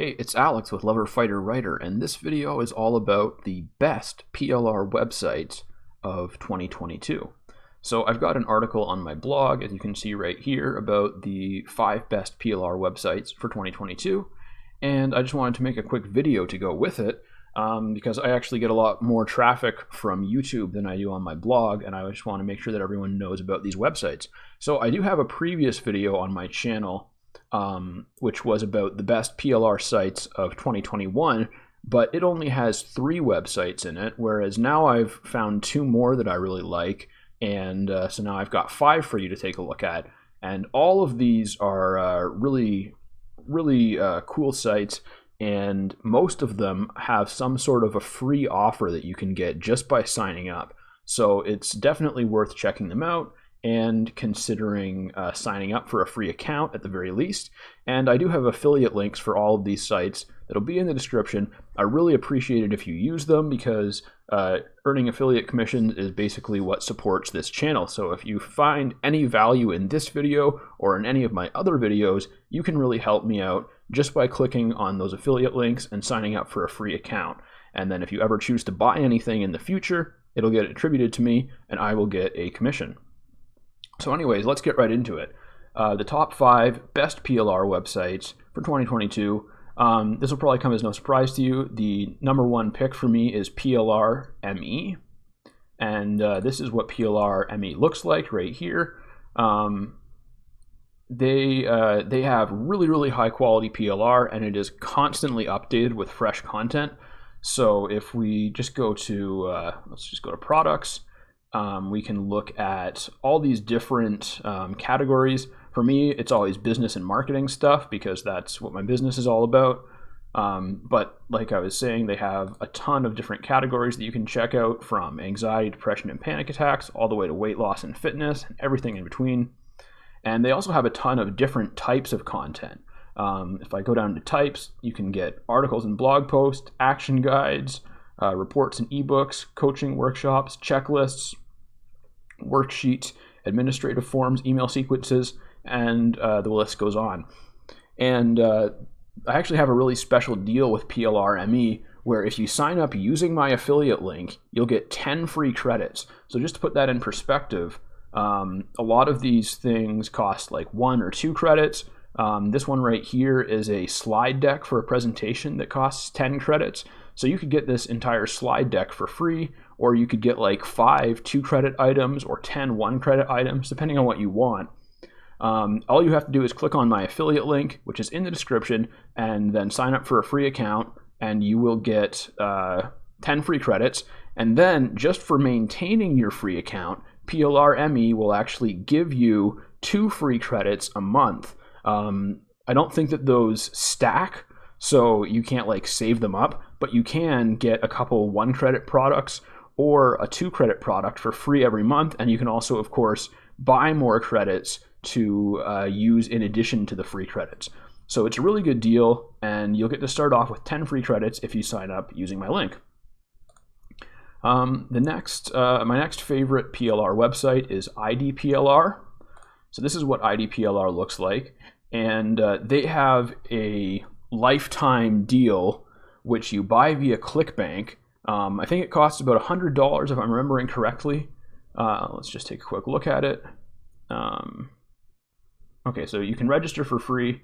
Hey, it's Alex with Lover Fighter Writer, and this video is all about the best PLR websites of 2022. So I've got an article on my blog, as you can see right here, about the 5 best PLR websites for 2022, and I just wanted to make a quick video to go with it, because I actually get a lot more traffic from YouTube than I do on my blog, and I just want to make sure that everyone knows about these websites. So I do have a previous video on my channel which was about the best PLR sites of 2021, but it only has 3 websites in it, whereas now I've found 2 more that I really like, and so now I've got 5 for you to take a look at, and all of these are really cool sites, and most of them have some sort of a free offer that you can get just by signing up. So it's definitely worth checking them out and considering signing up for a free account at the very least. And I do have affiliate links for all of these sites that'll be in the description. I really appreciate it if you use them, because earning affiliate commissions is basically what supports this channel. So if you find any value in this video or in any of my other videos, you can really help me out just by clicking on those affiliate links and signing up for a free account. And then if you ever choose to buy anything in the future, it'll get attributed to me and I will get a commission. So anyways, let's get right into it. The top 5 best PLR websites for 2022. This will probably come as no surprise to you. The number 1 pick for me is PLR ME. And this is what PLR ME looks like right here. They have really high quality PLR, and it is constantly updated with fresh content. So if we just go to, let's just go to products. We can look at all these different categories. For me, it's always business and marketing stuff, because that's what my business is all about. But like I was saying, they have a ton of different categories that you can check out, from anxiety, depression, and panic attacks, all the way to weight loss and fitness, and everything in between. And they also have a ton of different types of content. If I go down to types, you can get articles and blog posts, action guides, reports and ebooks, coaching workshops, checklists, worksheets, administrative forms, email sequences, and the list goes on. And I actually have a really special deal with PLR ME, where if you sign up using my affiliate link, you'll get 10 free credits. So just to put that in perspective, a lot of these things cost like 1 or 2 credits. This one right here is a slide deck for a presentation that costs 10 credits. So you could get this entire slide deck for free, or you could get like 5 2-credit items or 10 1-credit items, depending on what you want. All you have to do is click on my affiliate link, which is in the description, and then sign up for a free account, and you will get 10 free credits. And then just for maintaining your free account, PLR ME will actually give you 2 free credits a month. I don't think that those stack, so you can't like save them up, but you can get a couple 1-credit products or a 2-credit product for free every month, and you can also, of course, buy more credits to use in addition to the free credits. So it's a really good deal, and you'll get to start off with 10 free credits if you sign up using my link. My next favorite PLR website is IDPLR. So this is what IDPLR looks like, and they have a lifetime deal which you buy via ClickBank. I think it costs about $100 if I'm remembering correctly. Let's just take a quick look at it. Okay, so you can register for free,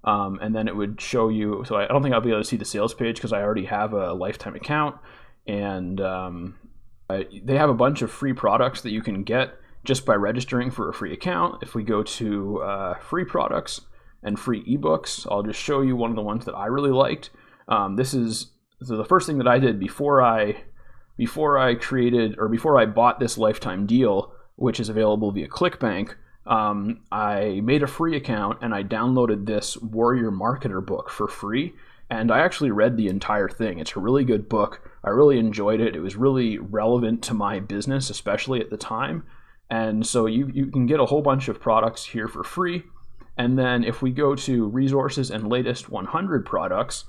and then it would show you. So I don't think I'll be able to see the sales page because I already have a lifetime account, and they have a bunch of free products that you can get just by registering for a free account. If we go to free products and free ebooks, I'll just show you one of the ones that I really liked. This is the first thing that I did before I bought this lifetime deal, which is available via ClickBank. I made a free account and I downloaded this Warrior Marketer book for free, and I actually read the entire thing. It's a really good book. I really enjoyed it. It was really relevant to my business, especially at the time. And so you can get a whole bunch of products here for free. And then if we go to resources and latest 100 products,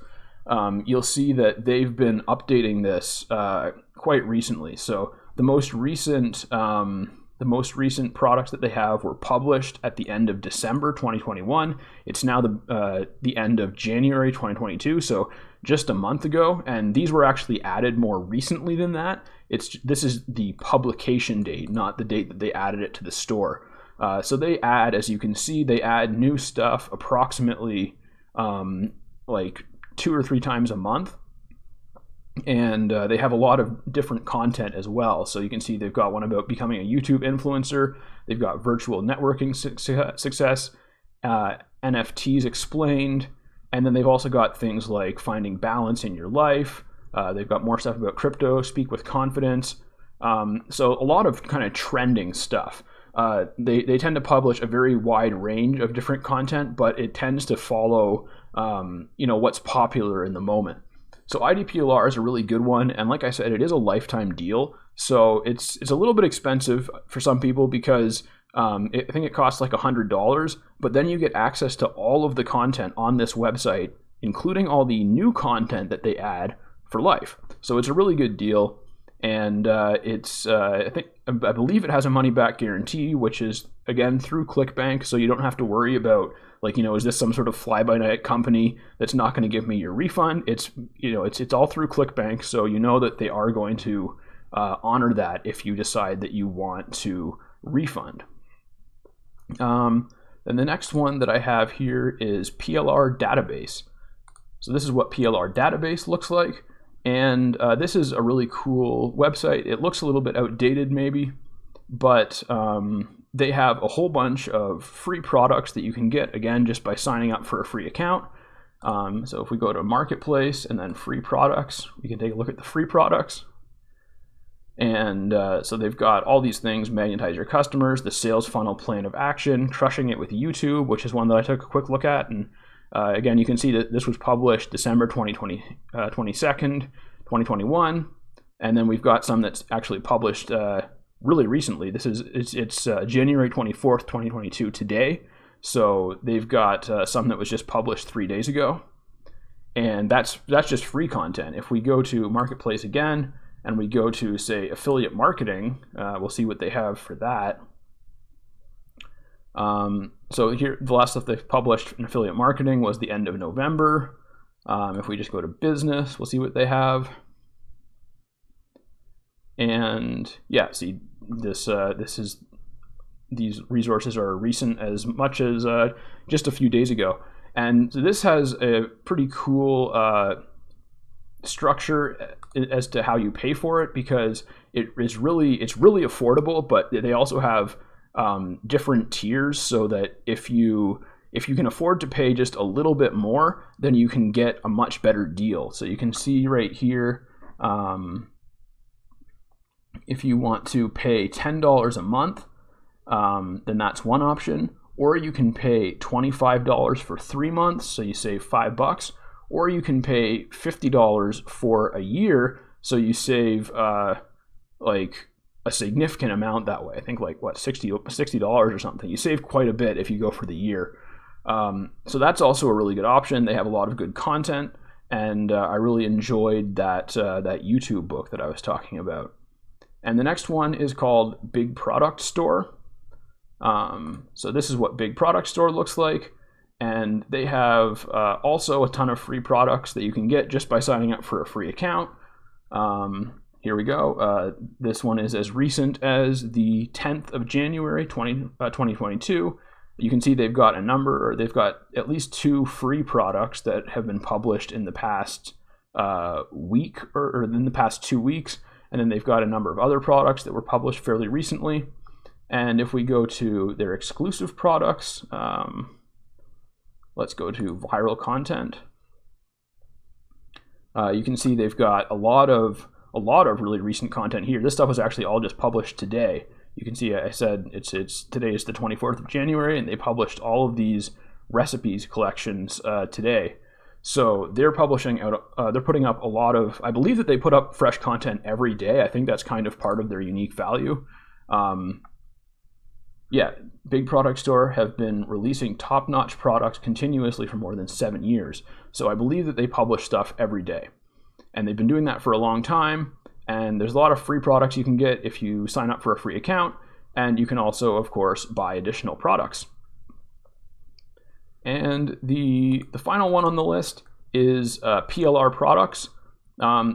you'll see that they've been updating this quite recently. So the most recent The most recent products that they have were published at the end of December 2021. It's now the end of January 2022, so just a month ago. And these were actually added more recently than that. This is the publication date, not the date that they added it to the store. So they add, as you can see, they add new stuff approximately like 2 or 3 times a month. And they have a lot of different content as well. So you can see they've got one about becoming a YouTube influencer. They've got virtual networking success, NFTs explained. And then they've also got things like finding balance in your life. They've got more stuff about crypto, speak with confidence. So a lot of kind of trending stuff. They tend to publish a very wide range of different content, but it tends to follow what's popular in the moment. So IDPLR is a really good one, and like I said, it is a lifetime deal. So it's a little bit expensive for some people because I think it costs like $100, but then you get access to all of the content on this website, including all the new content that they add for life. So it's a really good deal, and I believe it has a money back guarantee, which is again through ClickBank, so you don't have to worry about is this some sort of fly-by-night company that's not going to give me your refund? It's all through ClickBank, so you know that they are going to honor that if you decide that you want to refund. Then the next one that I have here is PLR database. So this is what PLR database looks like, and this is a really cool website. It looks a little bit outdated maybe, but they have a whole bunch of free products that you can get, again, just by signing up for a free account. So if we go to Marketplace and then free products, we can take a look at the free products. And so they've got all these things: magnetize your customers, the sales funnel plan of action, crushing it with YouTube, which is one that I took a quick look at. And again, you can see that this was published December 22nd, 2021. And then we've got some that's actually published really recently. It's January 24th, 2022 today. So they've got some that was just published 3 days ago. And that's just free content. If we go to Marketplace again, and we go to, say, affiliate marketing, we'll see what they have for that. So here, the last stuff they've published in affiliate marketing was the end of November. If we just go to business, we'll see what they have. And yeah, see, these resources are recent as much as just a few days ago. And so this has a pretty cool structure as to how you pay for it, because it's really affordable, but they also have different tiers, so that if you can afford to pay just a little bit more, then you can get a much better deal. So you can see right here, if you want to pay $10 a month, then that's one option. Or you can pay $25 for 3 months, so you save $5. Or you can pay $50 for a year, so you save like a significant amount that way. I think like $60 or something. You save quite a bit if you go for the year. So that's also a really good option. They have a lot of good content, and I really enjoyed that YouTube book that I was talking about. And the next one is called Big Product Store. So this is what Big Product Store looks like. And they have also a ton of free products that you can get just by signing up for a free account. Here we go. This one is as recent as the 10th of January, 2022. You can see they've got they've got at least 2 free products that have been published in the past week or in the past 2 weeks. And then they've got a number of other products that were published fairly recently. And if we go to their exclusive products, let's go to viral content. You can see they've got a lot of really recent content here. This stuff was actually all just published today. You can see I said today is the 24th of January, and they published all of these recipes collections today. So they're publishing out. They're putting up a lot of. I believe that they put up fresh content every day. I think that's kind of part of their unique value. Yeah, Big Product Store have been releasing top-notch products continuously for more than 7 years. So I believe that they publish stuff every day. And they've been doing that for a long time. And there's a lot of free products you can get if you sign up for a free account. And you can also, of course, buy additional products. And the final one on the list is PLR products.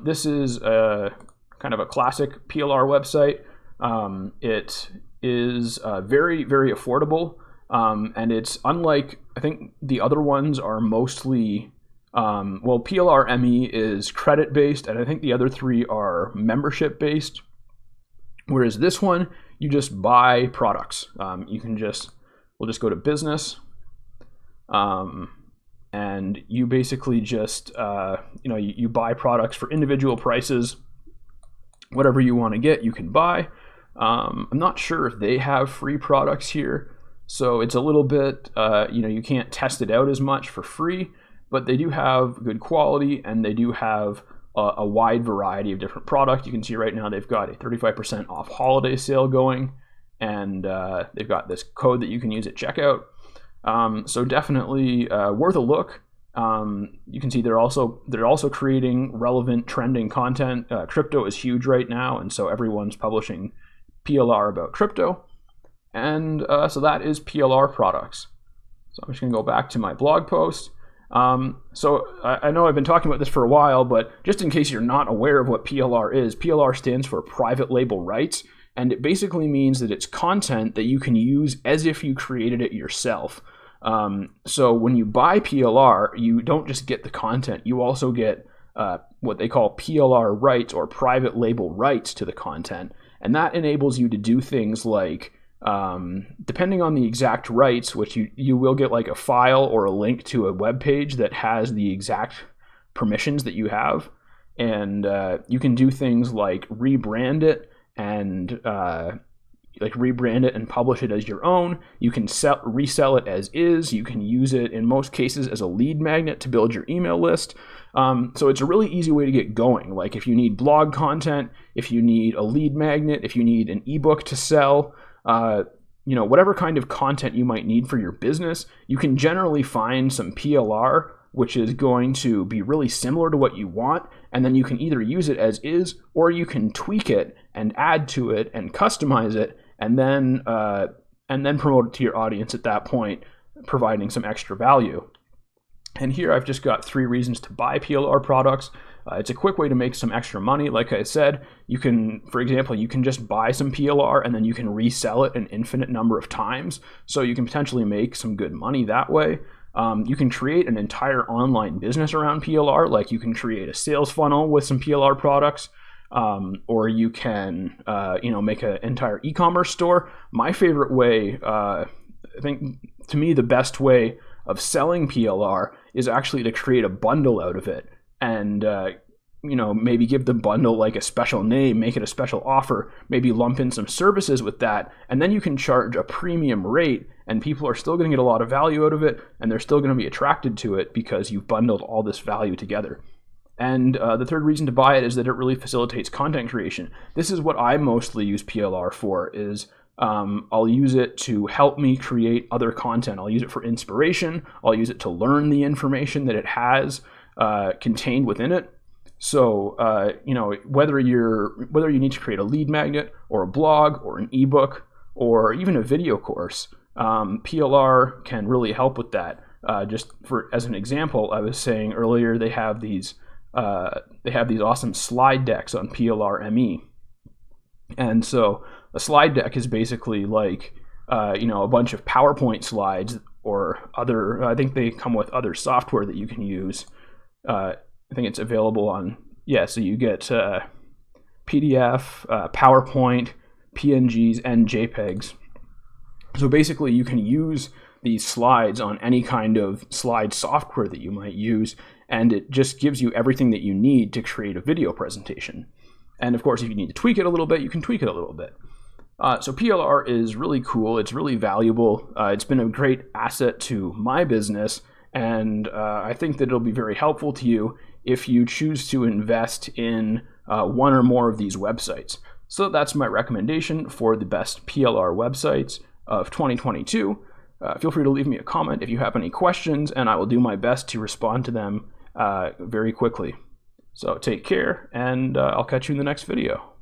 This is kind of a classic PLR website. It is very, very affordable, and it's unlike, I think the other ones are mostly, well, PLR ME is credit-based, and I think the other three are membership-based, whereas this one, you just buy products. You can just, we'll just go to business, and you basically just, you buy products for individual prices. Whatever you want to get, you can buy. I'm not sure if they have free products here, so it's a little bit, you can't test it out as much for free, but they do have good quality, and they do have a wide variety of different products. You can see right now they've got a 35% off holiday sale going, and they've got this code that you can use at checkout. So definitely worth a look. You can see they're also creating relevant trending content. Crypto is huge right now, and so everyone's publishing PLR about crypto. And so that is PLR products. So I'm just going to go back to my blog post. So I know I've been talking about this for a while, but just in case you're not aware of what PLR is, PLR stands for private label rights, and it basically means that it's content that you can use as if you created it yourself. So when you buy PLR, you don't just get the content, you also get what they call PLR rights, or private label rights to the content. And that enables you to do things like, depending on the exact rights, which you will get like a file or a link to a web page that has the exact permissions that you have. And you can do things like rebrand it and publish it as your own. You can resell it as is. You can use it in most cases as a lead magnet to build your email list. So it's a really easy way to get going. Like if you need blog content, if you need a lead magnet, if you need an ebook to sell, whatever kind of content you might need for your business, you can generally find some PLR which is going to be really similar to what you want, and then you can either use it as is, or you can tweak it and add to it and customize it, and then promote it to your audience at that point, providing some extra value. And here I've just got 3 reasons to buy PLR products. It's a quick way to make some extra money. Like I said, you can, for example, you can just buy some PLR and then you can resell it an infinite number of times. So you can potentially make some good money that way. You can create an entire online business around PLR, like you can create a sales funnel with some PLR products, or you can, make an entire e-commerce store. My favorite way, I think to me the best way of selling PLR is actually to create a bundle out of it and, maybe give the bundle like a special name, make it a special offer, maybe lump in some services with that, and then you can charge a premium rate and people are still going to get a lot of value out of it, and they're still going to be attracted to it because you've bundled all this value together. And the third reason to buy it is that it really facilitates content creation. This is what I mostly use PLR for, is I'll use it to help me create other content. I'll use it for inspiration. I'll use it to learn the information that it has contained within it. So, whether you need to create a lead magnet or a blog or an ebook or even a video course, PLR can really help with that. Just as an example, I was saying earlier, they have these awesome slide decks on PLR ME. And so a slide deck is basically like, a bunch of PowerPoint slides or other, I think they come with other software that you can use. I think it's available on, so you get PDF, PowerPoint, PNGs, and JPEGs. So basically you can use these slides on any kind of slide software that you might use, and it just gives you everything that you need to create a video presentation. And of course, if you need to tweak it a little bit, you can tweak it a little bit. So PLR is really cool. It's really valuable. It's been a great asset to my business, and I think that it'll be very helpful to you if you choose to invest in one or more of these websites. So that's my recommendation for the best PLR websites of 2022. Feel free to leave me a comment if you have any questions, and I will do my best to respond to them very quickly. So take care, and I'll catch you in the next video.